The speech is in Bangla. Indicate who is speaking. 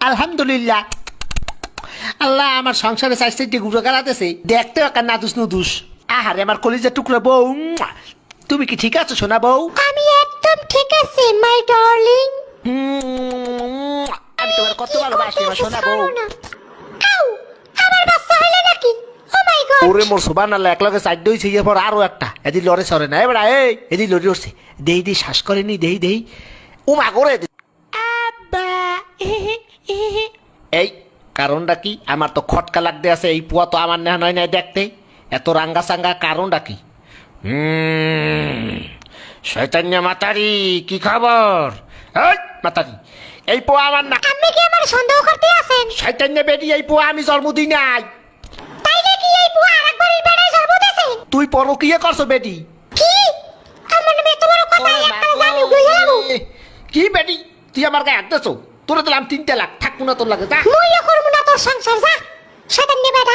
Speaker 1: আলহামদুলিল্লাহ। আল্লাহ আমার সংসারে চাইতে গুঁড়ো গালাতেছে, দেখতে একটা নাদুস নুদুস। আহারে আমার কলিজার টুকরো বউ, তুমি কি ঠিক আছো সোনা বউ?
Speaker 2: আমি একদম ঠিক আছি মাই ডার্লিং।
Speaker 1: আমি তোমার কত ভালোবাসি আমার সোনা বউ।
Speaker 2: আউ, আমার বাচ্চা হইলো নাকি? ও মাই গড।
Speaker 1: ওরে মোর সুবান আল্লাহ, এক লগে চার দইছে, এরপর আরো একটা এদি লড়ে সরে না এবার এদি লড়ে উঠছে, দেহি দেহি শ্বাস করেনি, দেহি দেহি ও মা করে আব্বা। এই কারণটা কি? আমার তো খটকা লাগতে আছে, এই পুয়া তো আমার নেহা নয় নাই দেখতে, এত রাঙ্গা সাঙ্গা কারণটা কি? শয়তান্য মাতারি, কি খবর? এই মাতারি, এই পোয়া আমার না।
Speaker 2: আপনি কি আমার সন্দেহ করতে আছেন?
Speaker 1: শয়তান্য বেটি, এই পোয়া আমি জন্ম দিই নাই।
Speaker 2: তাইলে কি এই বুয়া আরেকবারের বেড়ায় জন্ম দিয়েছে?
Speaker 1: তুই পরকীয়া করছো বেটি?
Speaker 2: কি? আমার নামে এত বড় কথা, একটা জানি বুঝে যাবো।
Speaker 1: কি বেটি, তুই আমার গায়ে হাত দিছো? তোরে দিলাম 3 লাখ, থাকবো না তোর লাগে, যা।
Speaker 2: মুইও করবো না তোর সংসার, যা শয়তান নে বেটা।